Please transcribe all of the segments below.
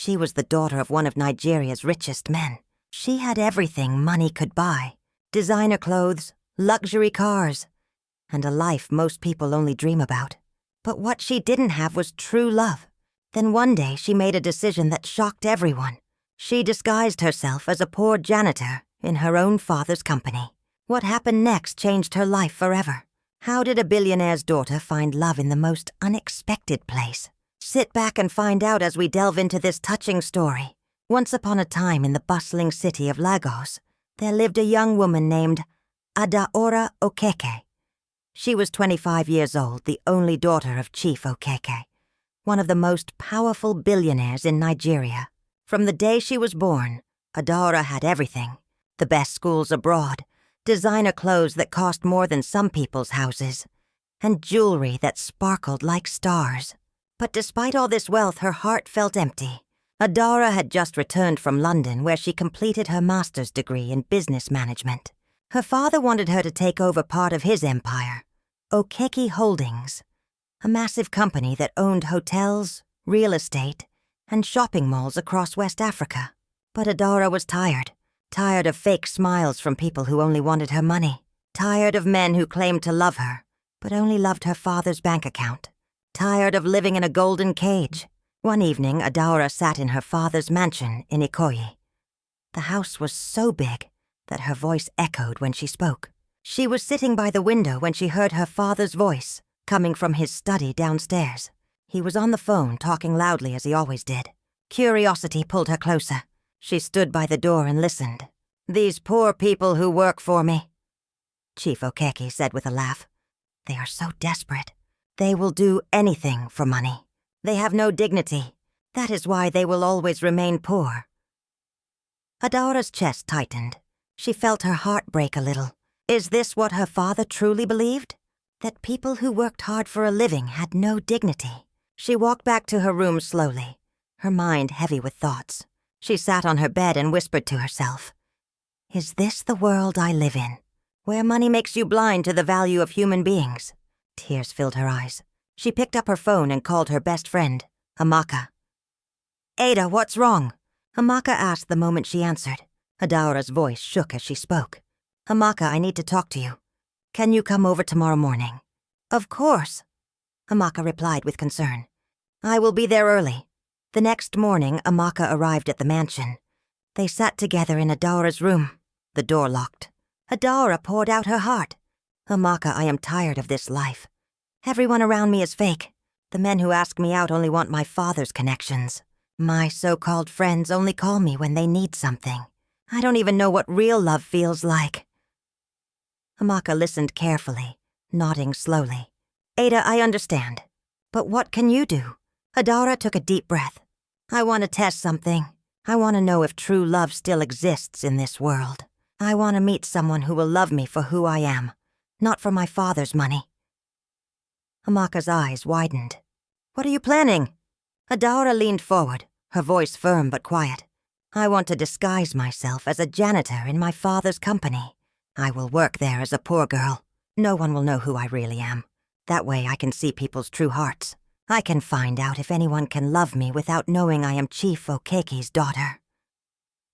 She was the daughter of one of Nigeria's richest men. She had everything money could buy: designer clothes, luxury cars, and a life most people only dream about. But what she didn't have was true love. Then one day she made a decision that shocked everyone. She disguised herself as a poor janitor in her own father's company. What happened next changed her life forever. How did a billionaire's daughter find love in the most unexpected place? Sit back and find out as we delve into this touching story. Once upon a time in the bustling city of Lagos, there lived a young woman named Adaora Okeke. She was 25 years old, the only daughter of Chief Okeke, one of the most powerful billionaires in Nigeria. From the day she was born, Adaora had everything: the best schools abroad, designer clothes that cost more than some people's houses, and jewelry that sparkled like stars. But despite all this wealth, her heart felt empty. Adaora had just returned from London, where she completed her master's degree in business management. Her father wanted her to take over part of his empire, Okeke Holdings, a massive company that owned hotels, real estate, and shopping malls across West Africa. But Adaora was tired of fake smiles from people who only wanted her money, tired of men who claimed to love her, but only loved her father's bank account, tired of living in a golden cage. One evening, Adaora sat in her father's mansion in Ikoyi. The house was so big that her voice echoed when she spoke. She was sitting by the window when she heard her father's voice coming from his study downstairs. He was on the phone, talking loudly as he always did. Curiosity pulled her closer. She stood by the door and listened. "These poor people who work for me," Chief Okeke said with a laugh. "They are so desperate. They will do anything for money. They have no dignity. That is why they will always remain poor." Adaora's chest tightened. She felt her heart break a little. Is this what her father truly believed? That people who worked hard for a living had no dignity? She walked back to her room slowly, her mind heavy with thoughts. She sat on her bed and whispered to herself, "Is this the world I live in, where money makes you blind to the value of human beings?" Tears filled her eyes. She picked up her phone and called her best friend, Amaka. "Ada, what's wrong?" Amaka asked the moment she answered. Adaora's voice shook as she spoke. "Amaka, I need to talk to you. Can you come over tomorrow morning?" "Of course," Amaka replied with concern. "I will be there early." The next morning, Amaka arrived at the mansion. They sat together in Adaora's room. The door locked. Adaora poured out her heart. "Amaka, I am tired of this life. Everyone around me is fake. The men who ask me out only want my father's connections. My so-called friends only call me when they need something. I don't even know what real love feels like." Amaka listened carefully, nodding slowly. "Ada, I understand. But what can you do?" Adaora took a deep breath. "I want to test something. I want to know if true love still exists in this world. I want to meet someone who will love me for who I am, not for my father's money." Amaka's eyes widened. "What are you planning?" Adaora leaned forward, her voice firm but quiet. "I want to disguise myself as a janitor in my father's company. I will work there as a poor girl. No one will know who I really am. That way I can see people's true hearts. I can find out if anyone can love me without knowing I am Chief Okeke's daughter."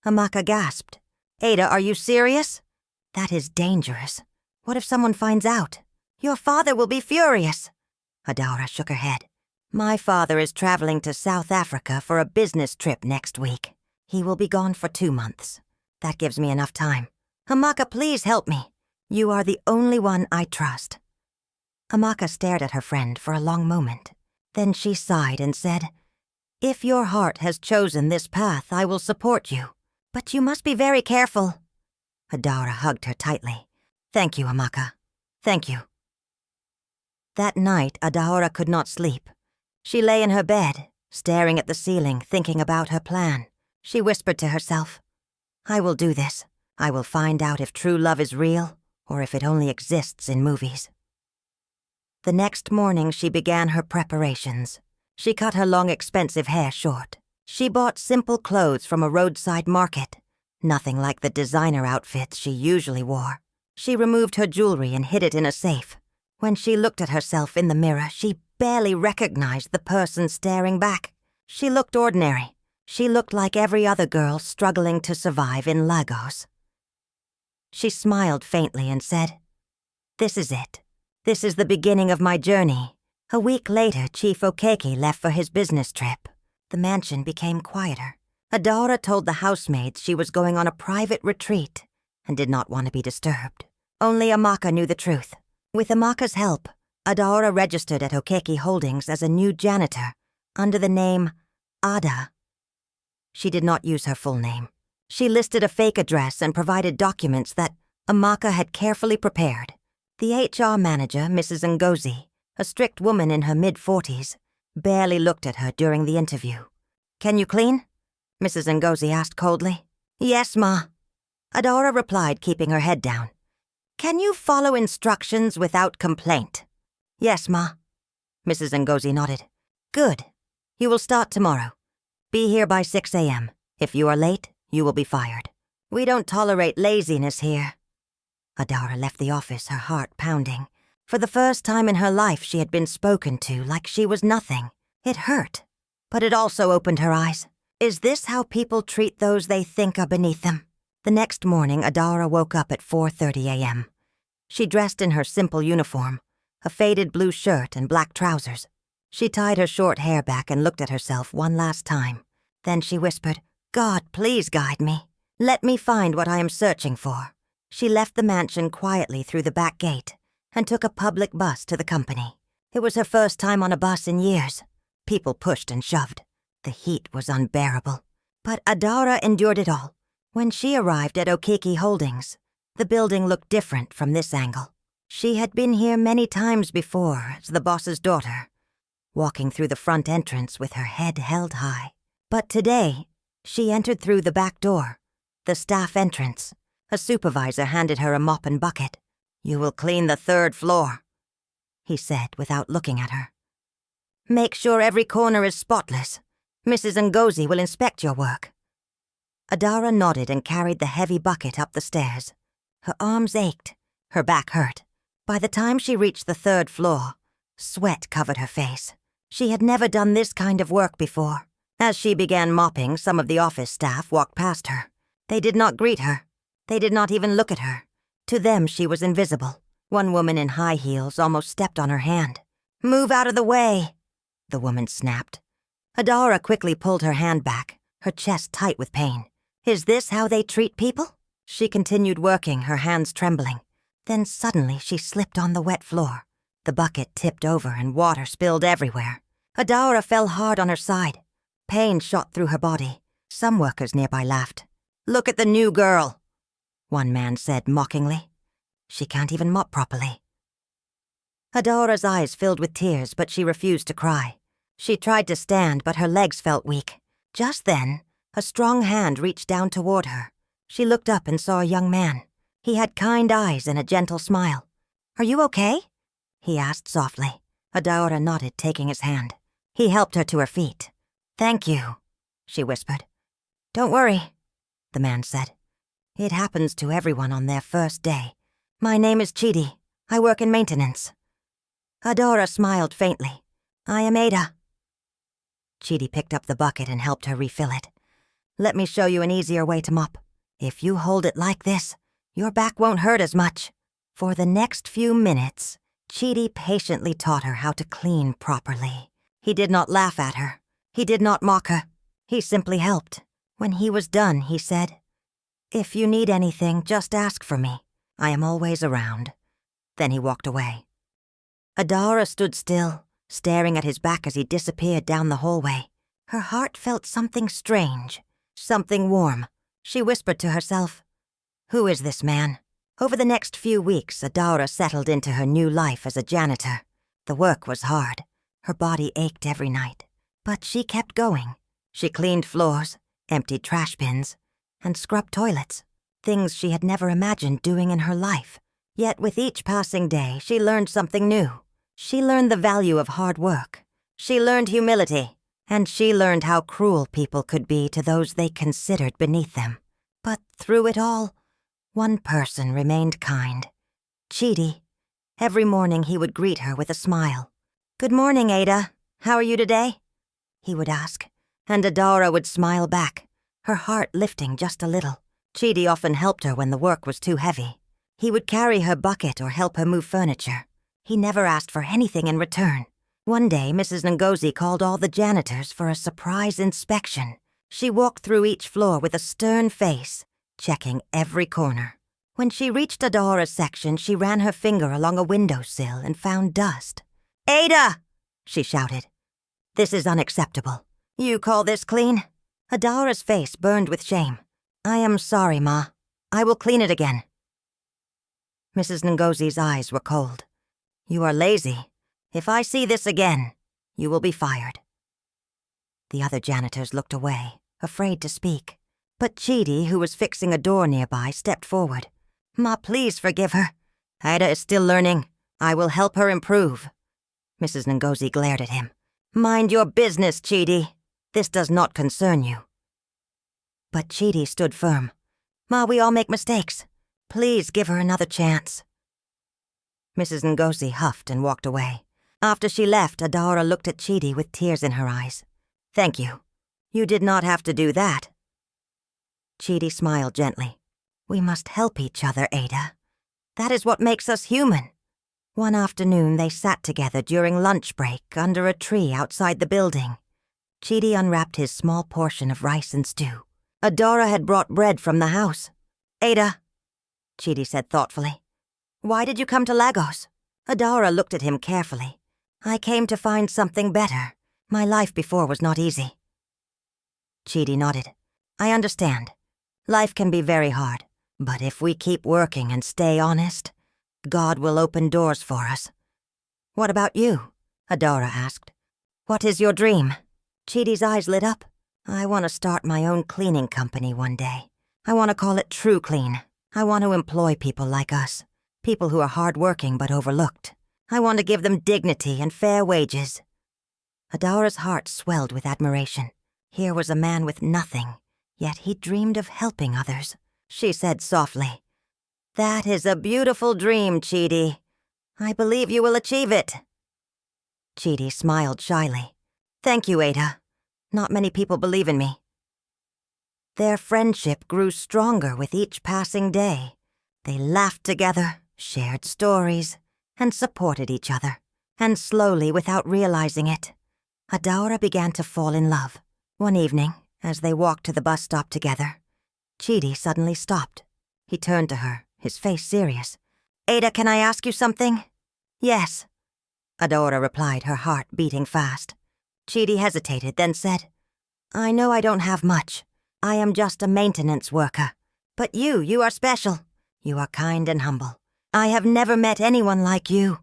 Amaka gasped. "Ada, are you serious?" "That is dangerous. What if someone finds out? Your father will be furious." Adaora shook her head. "My father is traveling to South Africa for a business trip next week. He will be gone for 2 months. That gives me enough time. Amaka, please help me. You are the only one I trust." Amaka stared at her friend for a long moment. Then she sighed and said, "If your heart has chosen this path, I will support you. But you must be very careful." Adaora hugged her tightly. "Thank you, Amaka. Thank you." That night, Adaora could not sleep. She lay in her bed, staring at the ceiling, thinking about her plan. She whispered to herself, "I will do this. I will find out if true love is real or if it only exists in movies." The next morning, she began her preparations. She cut her long, expensive hair short. She bought simple clothes from a roadside market, nothing like the designer outfits she usually wore. She removed her jewelry and hid it in a safe. When she looked at herself in the mirror, she barely recognized the person staring back. She looked ordinary. She looked like every other girl struggling to survive in Lagos. She smiled faintly and said, "This is it. This is the beginning of my journey." A week later, Chief Okeke left for his business trip. The mansion became quieter. Adaora told the housemaids she was going on a private retreat and did not want to be disturbed. Only Amaka knew the truth. With Amaka's help, Adaora registered at Okeke Holdings as a new janitor under the name Ada. She did not use her full name. She listed a fake address and provided documents that Amaka had carefully prepared. The HR manager, Mrs. Ngozi, a strict woman in her mid-40s, barely looked at her during the interview. "Can you clean?" Mrs. Ngozi asked coldly. "Yes, Ma." Adaora replied, keeping her head down. "Can you follow instructions without complaint?" "Yes, Ma." Mrs. Ngozi nodded. "Good. You will start tomorrow. Be here by 6 a.m. If you are late, you will be fired. We don't tolerate laziness here." Adaora left the office, her heart pounding. For the first time in her life, she had been spoken to like she was nothing. It hurt, but it also opened her eyes. Is this how people treat those they think are beneath them? The next morning, Adaora woke up at 4:30 a.m. She dressed in her simple uniform, a faded blue shirt and black trousers. She tied her short hair back and looked at herself one last time. Then she whispered, "God, please guide me. Let me find what I am searching for." She left the mansion quietly through the back gate and took a public bus to the company. It was her first time on a bus in years. People pushed and shoved. The heat was unbearable. But Adaora endured it all. When she arrived at Okeke Holdings, the building looked different from this angle. She had been here many times before as the boss's daughter, walking through the front entrance with her head held high. But today, she entered through the back door, the staff entrance. A supervisor handed her a mop and bucket. "You will clean the 3rd floor," he said without looking at her. "Make sure every corner is spotless. Mrs. Ngozi will inspect your work." Adaora nodded and carried the heavy bucket up the stairs. Her arms ached. Her back hurt. By the time she reached the 3rd floor, sweat covered her face. She had never done this kind of work before. As she began mopping, some of the office staff walked past her. They did not greet her. They did not even look at her. To them, she was invisible. One woman in high heels almost stepped on her hand. "Move out of the way," the woman snapped. Adaora quickly pulled her hand back, her chest tight with pain. Is this how they treat people? She continued working, her hands trembling. Then suddenly she slipped on the wet floor. The bucket tipped over and water spilled everywhere. Adaora fell hard on her side. Pain shot through her body. Some workers nearby laughed. "Look at the new girl," one man said mockingly. "She can't even mop properly." Adaora's eyes filled with tears, but she refused to cry. She tried to stand, but her legs felt weak. Just then, a strong hand reached down toward her. She looked up and saw a young man. He had kind eyes and a gentle smile. "Are you okay?" he asked softly. Adaora nodded, taking his hand. He helped her to her feet. "Thank you," she whispered. "Don't worry," the man said. "It happens to everyone on their first day. My name is Chidi. I work in maintenance." Adaora smiled faintly. "I am Ada." Chidi picked up the bucket and helped her refill it. "Let me show you an easier way to mop. If you hold it like this, your back won't hurt as much." For the next few minutes, Chidi patiently taught her how to clean properly. He did not laugh at her. He did not mock her. He simply helped. When he was done, he said, "If you need anything, just ask for me. I am always around." Then he walked away. Adaora stood still, staring at his back as he disappeared down the hallway. Her heart felt something strange, something warm. She whispered to herself, "Who is this man?" Over the next few weeks, Adaora settled into her new life as a janitor. The work was hard. Her body ached every night. But she kept going. She cleaned floors, emptied trash bins, and scrubbed toilets, things she had never imagined doing in her life. Yet with each passing day, she learned something new. She learned the value of hard work. She learned humility. And she learned how cruel people could be to those they considered beneath them. But through it all, one person remained kind. Chidi. Every morning he would greet her with a smile. "Good morning, Ada. How are you today?" he would ask. and Adaora would smile back, her heart lifting just a little. Chidi often helped her when the work was too heavy. He would carry her bucket or help her move furniture. He never asked for anything in return. One day, Mrs. Ngozi called all the janitors for a surprise inspection. She walked through each floor with a stern face, checking every corner. When she reached Adaora's section, she ran her finger along a windowsill and found dust. "Ada!" she shouted. "This is unacceptable. You call this clean?" Adaora's face burned with shame. "I am sorry, Ma. I will clean it again." Mrs. Ngozi's eyes were cold. "You are lazy. If I see this again, you will be fired." The other janitors looked away, afraid to speak. But Chidi, who was fixing a door nearby, stepped forward. "Ma, please forgive her. Ada is still learning. I will help her improve." Mrs. Ngozi glared at him. "Mind your business, Chidi. This does not concern you." But Chidi stood firm. "Ma, we all make mistakes. Please give her another chance." Mrs. Ngozi huffed and walked away. After she left, Adaora looked at Chidi with tears in her eyes. "Thank you. You did not have to do that." Chidi smiled gently. "We must help each other, Ada. That is what makes us human." One afternoon, they sat together during lunch break under a tree outside the building. Chidi unwrapped his small portion of rice and stew. Adaora had brought bread from the house. "Ada," Chidi said thoughtfully, "why did you come to Lagos?" Adaora looked at him carefully. "I came to find something better. My life before was not easy." Chidi nodded. "I understand. Life can be very hard. But if we keep working and stay honest, God will open doors for us." "What about you?" Adaora asked. "What is your dream?" Chidi's eyes lit up. "I want to start my own cleaning company one day. I want to call it True Clean. I want to employ people like us, people who are hard-working but overlooked. I want to give them dignity and fair wages." Adaora's heart swelled with admiration. Here was a man with nothing, yet he dreamed of helping others. She said softly, "That is a beautiful dream, Chidi. I believe you will achieve it." Chidi smiled shyly. "Thank you, Ada. Not many people believe in me." Their friendship grew stronger with each passing day. They laughed together, shared stories, and supported each other. And slowly, without realizing it, Adaora began to fall in love. One evening, as they walked to the bus stop together, Chidi suddenly stopped. He turned to her, his face serious. "Ada, can I ask you something?" "Yes," Adaora replied, her heart beating fast. Chidi hesitated, then said, "I know I don't have much. I am just a maintenance worker. But you are special. You are kind and humble. I have never met anyone like you."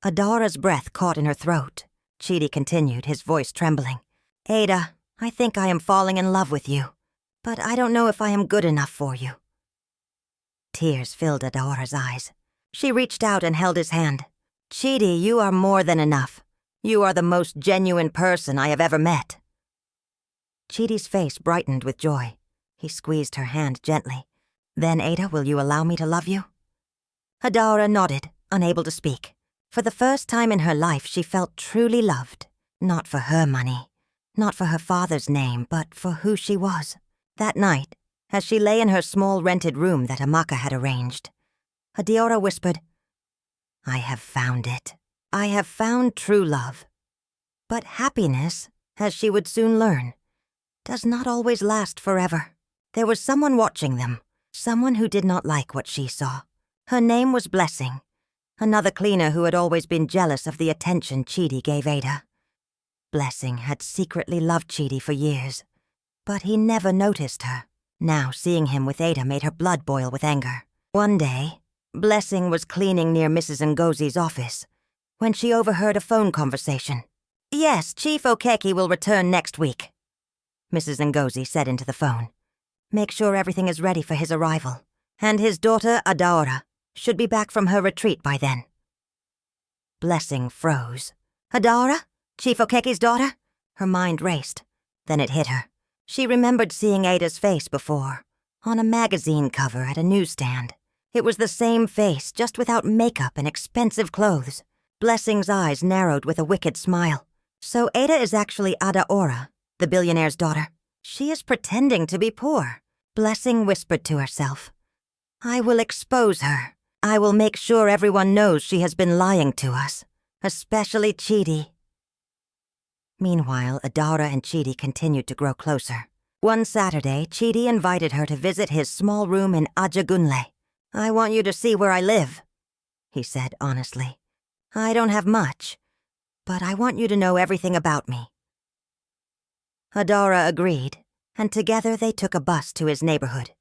Adaora's breath caught in her throat. Chidi continued, his voice trembling. "Ada, I think I am falling in love with you. But I don't know if I am good enough for you." Tears filled Adaora's eyes. She reached out and held his hand. "Chidi, you are more than enough. You are the most genuine person I have ever met." Chidi's face brightened with joy. He squeezed her hand gently. "Then, Ada, will you allow me to love you?" Adaora nodded, unable to speak. For the first time in her life, she felt truly loved. Not for her money, not for her father's name, but for who she was. That night, as she lay in her small rented room that Amaka had arranged, Adaora whispered, "I have found it. I have found true love." But happiness, as she would soon learn, does not always last forever. There was someone watching them, someone who did not like what she saw. Her name was Blessing, another cleaner who had always been jealous of the attention Chidi gave Ada. Blessing had secretly loved Chidi for years, but he never noticed her. Now seeing him with Ada made her blood boil with anger. One day, Blessing was cleaning near Mrs. Ngozi's office when she overheard a phone conversation. "Yes, Chief Okeki will return next week," Mrs. Ngozi said into the phone. "Make sure everything is ready for his arrival, and his daughter Adaora should be back from her retreat by then." Blessing froze. "Adaora? Chief Okeki's daughter?" Her mind raced. Then it hit her. She remembered seeing Ada's face before, on a magazine cover at a newsstand. It was the same face, just without makeup and expensive clothes. Blessing's eyes narrowed with a wicked smile. "So Ada is actually Adaora, the billionaire's daughter. She is pretending to be poor. Blessing whispered to herself. I will expose her. I will make sure everyone knows she has been lying to us, especially Chidi. Meanwhile, Adaora and Chidi continued to grow closer. One Saturday, Chidi invited her to visit his small room in Ajagunle. I want you to see where I live, he said honestly. I don't have much, but I want you to know everything about me. Adaora agreed, and together they took a bus to his neighborhood.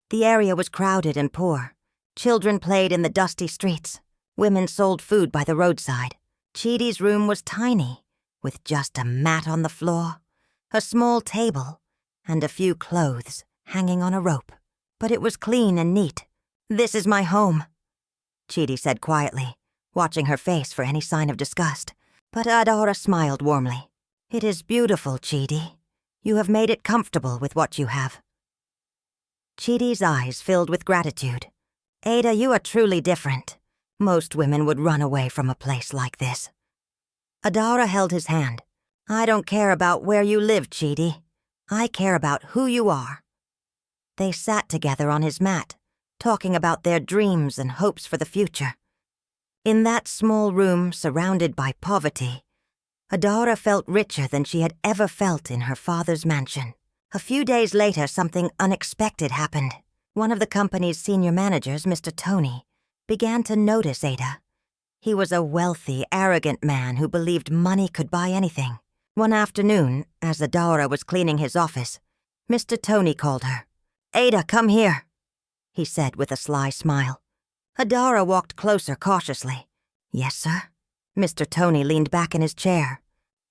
The area was crowded and poor. Children played in the dusty streets. Women sold food by the roadside. Chidi's room was tiny, with just a mat on the floor, a small table, and a few clothes hanging on a rope. But it was clean and neat. This is my home, Chidi said quietly, watching her face for any sign of disgust. But Adaora smiled warmly. It is beautiful, Chidi. You have made it comfortable with what you have. Chidi's eyes filled with gratitude. Ada, you are truly different. Most women would run away from a place like this. Adaora held his hand. I don't care about where you live, Chidi. I care about who you are. They sat together on his mat, talking about their dreams and hopes for the future. In that small room surrounded by poverty, Adaora felt richer than she had ever felt in her father's mansion. A few days later, something unexpected happened. One of the company's senior managers, Mr. Tony, began to notice Ada. He was a wealthy, arrogant man who believed money could buy anything. One afternoon, as Adaora was cleaning his office, Mr. Tony called her. Ada, come here, he said with a sly smile. Adaora walked closer cautiously. Yes, sir? Mr. Tony leaned back in his chair.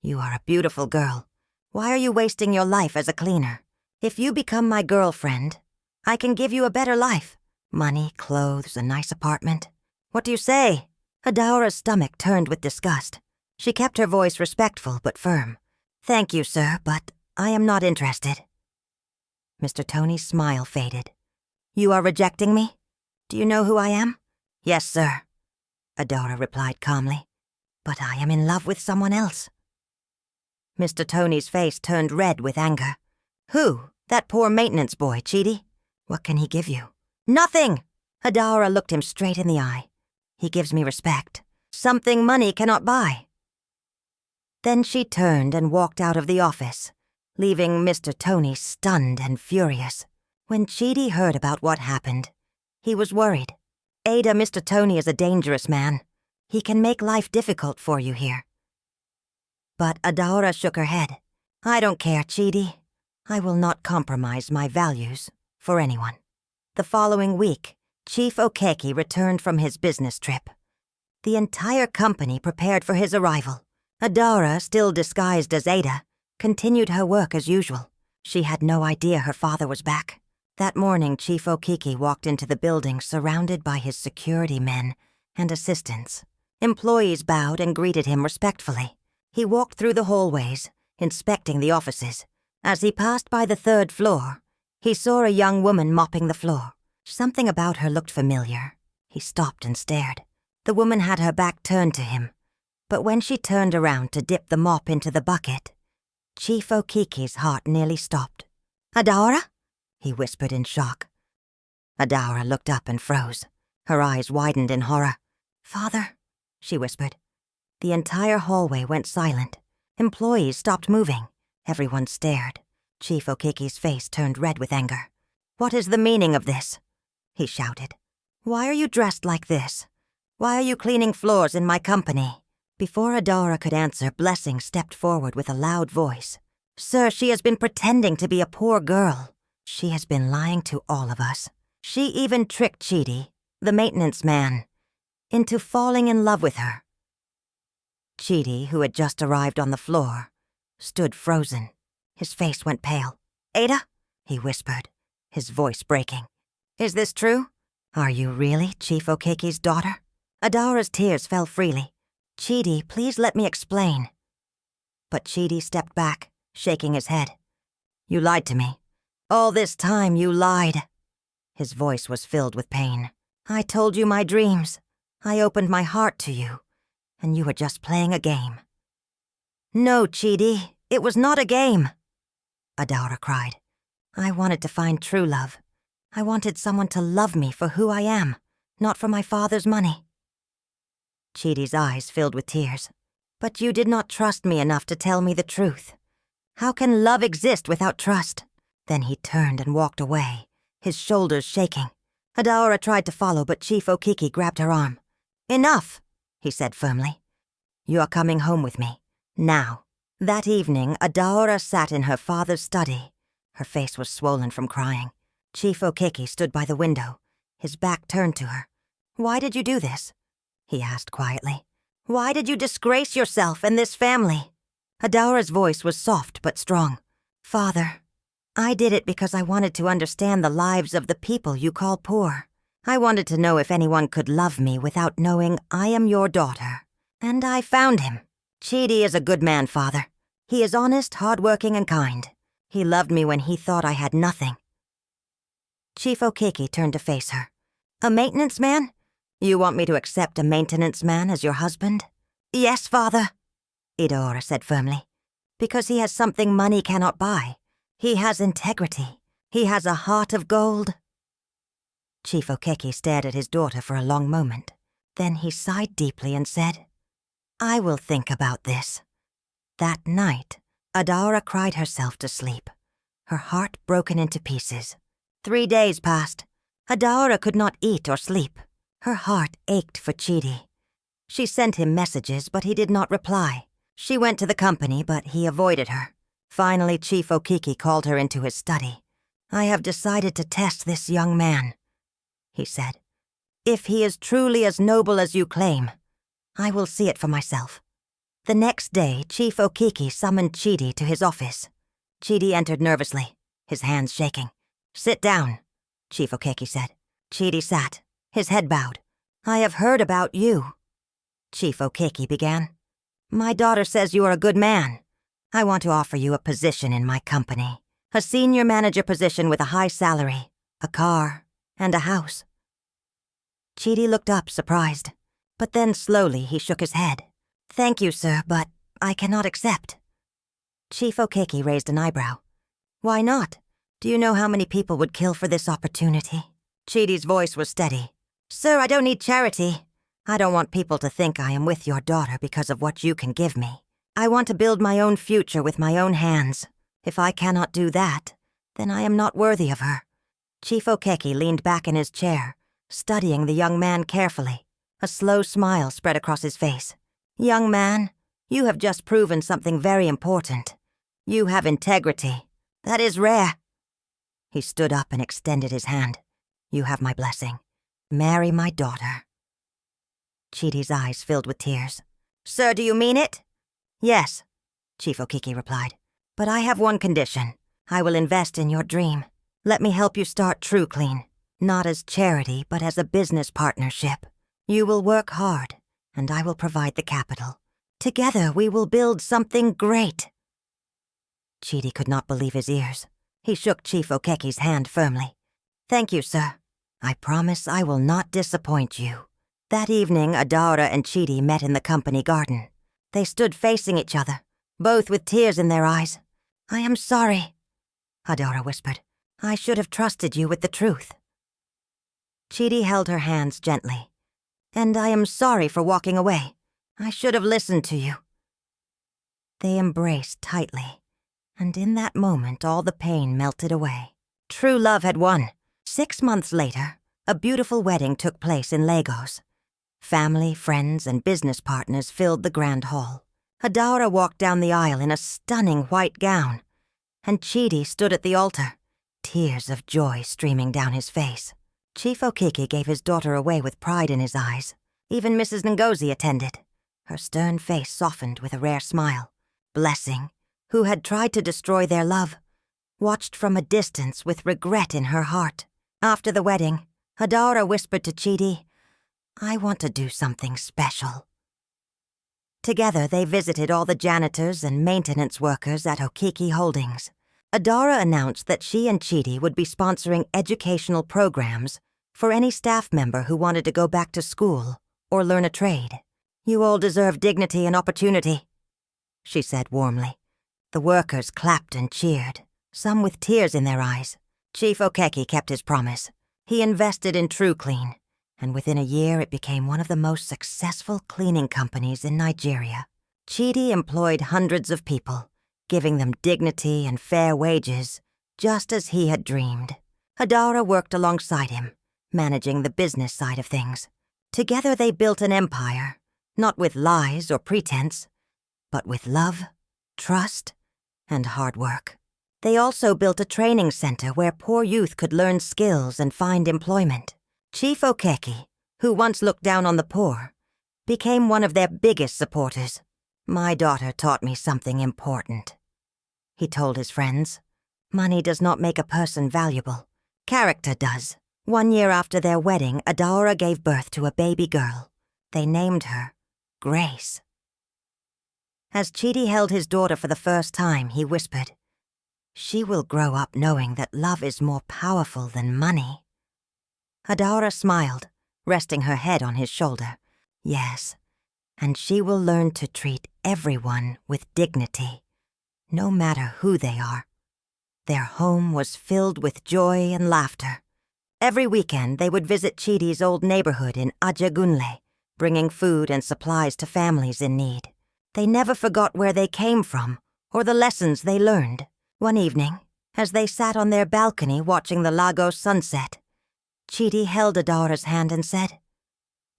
You are a beautiful girl. Why are you wasting your life as a cleaner? If you become my girlfriend, I can give you a better life. Money, clothes, a nice apartment. What do you say? Adaora's stomach turned with disgust. She kept her voice respectful but firm. Thank you, sir, but I am not interested. Mr. Tony's smile faded. You are rejecting me? Do you know who I am? Yes, sir, Adaora replied calmly. But I am in love with someone else. Mr. Tony's face turned red with anger. Who? That poor maintenance boy, Chidi? What can he give you? Nothing! Adaora looked him straight in the eye. He gives me respect. Something money cannot buy. Then she turned and walked out of the office, leaving Mr. Tony stunned and furious. When Chidi heard about what happened, he was worried. Ada, Mr. Tony is a dangerous man. He can make life difficult for you here. But Adaora shook her head. I don't care, Chidi. I will not compromise my values for anyone. The following week, Chief Okeki returned from his business trip. The entire company prepared for his arrival. Adaora, still disguised as Ada, continued her work as usual. She had no idea her father was back. That morning, Chief Okeki walked into the building surrounded by his security men and assistants. Employees bowed and greeted him respectfully. He walked through the hallways, inspecting the offices. As he passed by the 3rd floor, he saw a young woman mopping the floor. Something about her looked familiar. He stopped and stared. The woman had her back turned to him, but when she turned around to dip the mop into the bucket, Chief Okeke's heart nearly stopped. Adaora? He whispered in shock. Adaora looked up and froze. Her eyes widened in horror. Father, she whispered. The entire hallway went silent. Employees stopped moving. Everyone stared. Chief Okeke's face turned red with anger. What is the meaning of this? He shouted. Why are you dressed like this? Why are you cleaning floors in my company? Before Adaora could answer, Blessing stepped forward with a loud voice. Sir, she has been pretending to be a poor girl. She has been lying to all of us. She even tricked Chidi, the maintenance man, into falling in love with her. Chidi, who had just arrived on the floor, stood frozen. His face went pale. Ada? He whispered, his voice breaking. Is this true? Are you really Chief Okeke's daughter? Adaora's tears fell freely. Chidi, please let me explain. But Chidi stepped back, shaking his head. You lied to me. All this time you lied. His voice was filled with pain. I told you my dreams. I opened my heart to you, and you were just playing a game. No, Chidi, it was not a game. Adaora cried. "I wanted to find true love. I wanted someone to love me for who I am, not for my father's money." Chidi's eyes filled with tears. "But you did not trust me enough to tell me the truth. How can love exist without trust?" Then he turned and walked away, his shoulders shaking. Adaora tried to follow, but Chief Okiki grabbed her arm. "Enough," he said firmly. "You are coming home with me, now." That evening, Adaora sat in her father's study. Her face was swollen from crying. Chief Okiki stood by the window, his back turned to her. "Why did you do this?" he asked quietly. "Why did you disgrace yourself and this family?" Adaora's voice was soft but strong. "Father, I did it because I wanted to understand the lives of the people you call poor. I wanted to know if anyone could love me without knowing I am your daughter. And I found him. Chidi is a good man, Father. He is honest, hardworking, and kind. He loved me when he thought I had nothing." Chief Okiki turned to face her. "A maintenance man? You want me to accept a maintenance man as your husband?" "Yes, Father," Adaora said firmly. "Because he has something money cannot buy. He has integrity. He has a heart of gold." Chief Okiki stared at his daughter for a long moment. Then he sighed deeply and said, "I will think about this." That night, Adaora cried herself to sleep, her heart broken into pieces. 3 days passed. Adaora could not eat or sleep. Her heart ached for Chidi. She sent him messages, but he did not reply. She went to the company, but he avoided her. Finally, Chief Okiki called her into his study. "I have decided to test this young man," he said. "If he is truly as noble as you claim, I will see it for myself." The next day, Chief Okiki summoned Chidi to his office. Chidi entered nervously, his hands shaking. "Sit down," Chief Okiki said. Chidi sat, his head bowed. "I have heard about you," Chief Okiki began. "My daughter says you are a good man. I want to offer you a position in my company. A senior manager position with a high salary, a car, and a house." Chidi looked up, surprised. But then slowly he shook his head. "Thank you, sir, but I cannot accept." Chief Okiki raised an eyebrow. "Why not? Do you know how many people would kill for this opportunity?" Chidi's voice was steady. "Sir, I don't need charity. I don't want people to think I am with your daughter because of what you can give me. I want to build my own future with my own hands. If I cannot do that, then I am not worthy of her." Chief Okiki leaned back in his chair, studying the young man carefully. A slow smile spread across his face. "Young man, you have just proven something very important. You have integrity. That is rare." He stood up and extended his hand. "You have my blessing. Marry my daughter." Chidi's eyes filled with tears. "Sir, do you mean it?" "Yes," Chief Okiki replied. "But I have one condition. I will invest in your dream. Let me help you start True Clean, not as charity, but as a business partnership. You will work hard, and I will provide the capital. Together we will build something great." Chidi could not believe his ears. He shook Chief Okeki's hand firmly. "Thank you, sir. I promise I will not disappoint you." That evening, Adaora and Chidi met in the company garden. They stood facing each other, both with tears in their eyes. "I am sorry," Adaora whispered. "I should have trusted you with the truth." Chidi held her hands gently. "And I am sorry for walking away. I should have listened to you." They embraced tightly, and in that moment all the pain melted away. True love had won. 6 months later, a beautiful wedding took place in Lagos. Family, friends, and business partners filled the grand hall. Adaora walked down the aisle in a stunning white gown, and Chidi stood at the altar, tears of joy streaming down his face. Chief Okiki gave his daughter away with pride in his eyes. Even Mrs. Ngozi attended. Her stern face softened with a rare smile. Blessing, who had tried to destroy their love, watched from a distance with regret in her heart. After the wedding, Adaora whispered to Chidi, "I want to do something special." Together, they visited all the janitors and maintenance workers at Okiki Holdings. Adaora announced that she and Chidi would be sponsoring educational programs for any staff member who wanted to go back to school or learn a trade. "You all deserve dignity and opportunity," she said warmly. The workers clapped and cheered. some with tears in their eyes. Chief Okeki kept his promise. He invested in TrueClean, and within a year it became one of the most successful cleaning companies in Nigeria. Chidi employed hundreds of people, giving them dignity and fair wages, just as he had dreamed. Adaora worked alongside him, managing the business side of things. Together they built an empire, not with lies or pretense, but with love, trust, and hard work. They also built a training center where poor youth could learn skills and find employment. Chief Okeki, who once looked down on the poor, became one of their biggest supporters. "My daughter taught me something important," he told his friends. "Money does not make a person valuable. Character does." 1 year after their wedding, Adaora gave birth to a baby girl. They named her Grace. As Chidi held his daughter for the first time, he whispered, "She will grow up knowing that love is more powerful than money." Adaora smiled, resting her head on his shoulder. "Yes, and she will learn to treat everyone with dignity, no matter who they are." Their home was filled with joy and laughter. Every weekend, they would visit Chidi's old neighborhood in Ajagunle, bringing food and supplies to families in need. They never forgot where they came from or the lessons they learned. One evening, as they sat on their balcony watching the Lagos sunset, Chidi held Adaora's hand and said,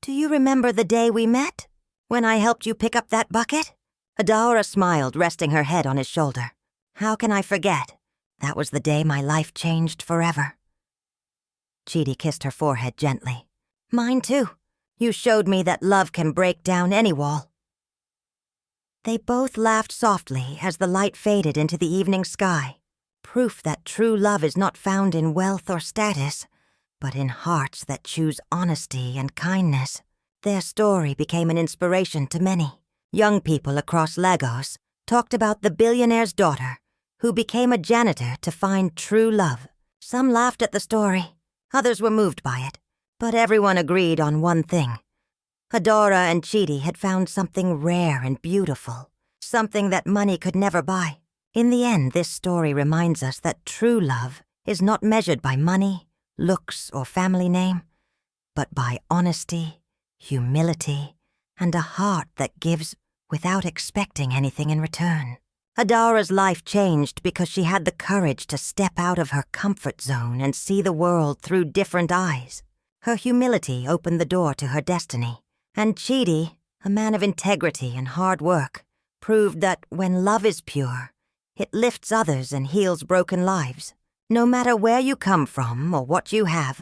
"Do you remember the day we met, when I helped you pick up that bucket?" Adaora smiled, resting her head on his shoulder. "How can I forget? That was the day my life changed forever." Chidi kissed her forehead gently. "Mine too. You showed me that love can break down any wall." They both laughed softly as the light faded into the evening sky, proof that true love is not found in wealth or status, but in hearts that choose honesty and kindness. Their story became an inspiration to many. Young people across Lagos talked about the billionaire's daughter, who became a janitor to find true love. Some laughed at the story, others were moved by it, but everyone agreed on one thing. Adaora and Chidi had found something rare and beautiful, something that money could never buy. In the end, this story reminds us that true love is not measured by money, looks, or family name, but by honesty, humility, and a heart that gives without expecting anything in return. Adaora's life changed because she had the courage to step out of her comfort zone and see the world through different eyes. Her humility opened the door to her destiny. And Chidi, a man of integrity and hard work, proved that when love is pure, it lifts others and heals broken lives. No matter where you come from or what you have,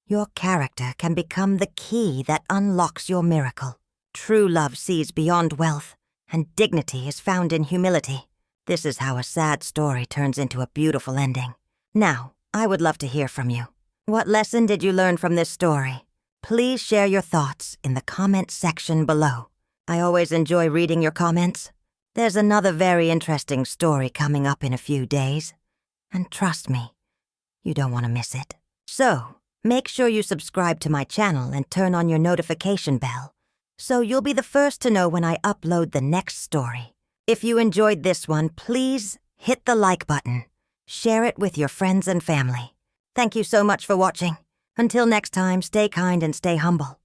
your character can become the key that unlocks your miracle. True love sees beyond wealth, and dignity is found in humility. This is how a sad story turns into a beautiful ending. Now, I would love to hear from you. What lesson did you learn from this story? Please share your thoughts in the comment section below. I always enjoy reading your comments. There's another very interesting story coming up in a few days. And trust me, you don't want to miss it. So, make sure you subscribe to my channel and turn on your notification bell, so you'll be the first to know when I upload the next story. If you enjoyed this one, please hit the like button. Share it with your friends and family. Thank you so much for watching. Until next time, stay kind and stay humble.